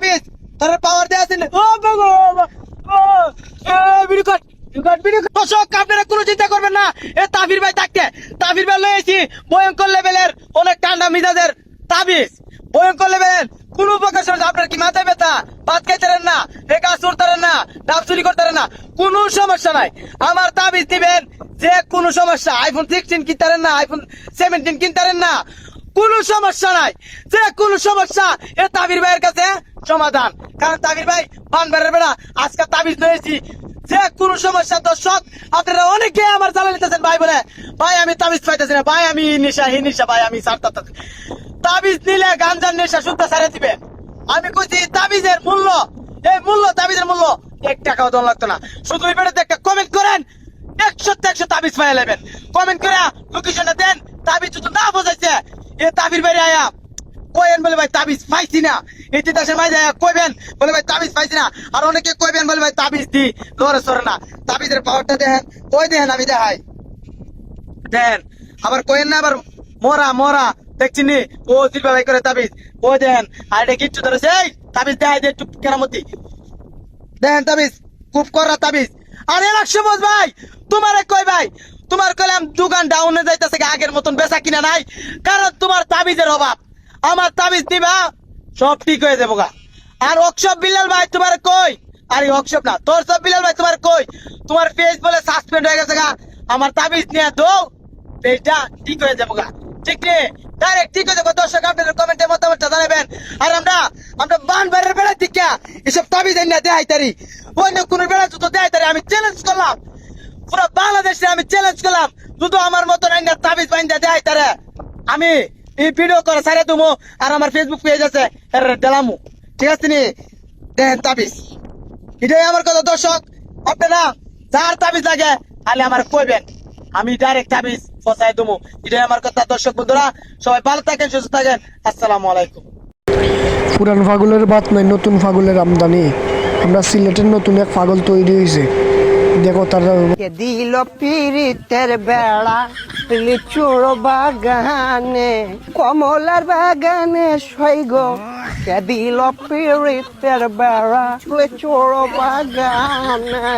তাবিজ তোর পাওয়ার দেয়া আছে ও বাবা ভিডিও কর দর্শক আপনারা কোনো চিন্তা করবেন না এ তাবির ভাই থাকতে তাবির ভাই লয়েছি ভয়ঙ্কর লেভেলের অনেক ঠান্ডা মিজাজের তাবিজ ভয়ঙ্কর লেভেলের কোন উপকার আপনার কি মাথায় ব্যথা ভাত খাইতেন না রেখা চুরতারেন না ডাব চুরি করতেন না কোন সমস্যা নাই আমার তাবিজ দিবেন যে কোন সমস্যা আইফোন 16 কিনতারেন না আইফোন 17 কিনতারেন না কোন সমস্যা নাই যে কোন সমস্যা এ তাবির ভাইয়ের কাছে সমাধান কারণ তাবির ভাই বানবারের বেড়া আজকে তাবিজ লয়েছি যে কোন সমস্যা দর্শক আপনারা অনেকে আমার জ্বালা নিতেছেন ভাই বলে ভাই আমি তাবিজ পাইতেছি না ভাই আমি নিশা ভাই আমি সারতাছি তাবিজ নিলে গাঞ্জার নেশা শুদ্ধ সারে দিবেন আমি কইছি তাবিজের মূল্য এই মূল্য তাবিজের মূল্য 1 টাকাও দেওয়া লাগতো না শুধু এই ভিডিওতে একটা কমেন্ট করেন 100 তাবিজ পাইয়া নেবেন কমেন্ট করে লোকেশনটা দেন তাবিজ যদি না বোঝাইছে এ তাবির বাইরে আয়া কইবেন বলে ভাই তাবিজ পাইছি না এই তিতাসের মাঝে কইবেন বলে ভাই তাবিজ পাইছি না আর অনেকে কইবেন বলে ভাই তাবিজ দি লড়ে সরে না তাবিজের পাওয়ারটা দেখেন কই দেখেন আমি দেখাই দেন আবার কইেন না আবার মরা দেখছি নি ও জিলবা ভাই করে তাবিজ ও দেন আর এটা কিচ্ছু ধরেছে এই তাবিজ দেখাই দে একটু কেরামতি দেন তাবিজ খুব করা তাবিজ আর 100 ভাই তোমারে কই ভাই তোমার কইলাম দোকান ডাউনে যাইতেছে আগের মতন বেচা কিনা নাই কারণ তোমার তাবিজের অভাব আমার তাবিজ দিবা সব ঠিক হয়ে যাবো গা আর অক্ষব বিলাল ভাই তোমার কই আরে অক্ষব না তোর সব বিলাল ভাই তোমার কই তোমার পেজ বলে সাসপেন্ড হয়ে গেছে গা আমার তাবিজ নিয়ে দো পেজটা ঠিক হয়ে যাবো গা ঠিক রে ডাইরেক্ট ঠিক হয়ে যাবো দর্শক আপনাদের কমেন্টে মতামতটা জানাবেন আর আমরা বানবারের বেড়া দিকা এসব তাবিজ না দেখাই তারি অন্য কোন বেড়া জুতো দেখাই তারি আমি চ্যালেঞ্জ করলাম পুরো বাংলাদেশে আমি চ্যালেঞ্জ করলাম শুধু আমার মতন আইনা তাবিজ বাইন্দা দেখাই তারে আমি এই ভিডিও করে সারে তুমি আর আমার ফেসবুক পেজ আছে দিলামু ঠিক আছে নি দেখেন তাবিজ এটাই আমার কথা দর্শক আপনারা যার তাবিজ লাগে তাহলে আমার কইবেন আমি ডাইরেক্ট তাবিজ পৌঁছাই দেবো এটাই আমার কথা দর্শক বন্ধুরা সবাই ভালো থাকেন সুস্থ থাকেন আসসালামু আলাইকুম পুরান ফাগলের বাত নাই নতুন ফাগলের আমদানি আমরা সিলেটের নতুন এক ফাগল তৈরি হয়েছে দেখো তারা দিল পিরিতের বেড়া লিচুর বাগানে কমলার বাগানে সৈগ দিল পিরিতের বেড়া লিচুর বাগানে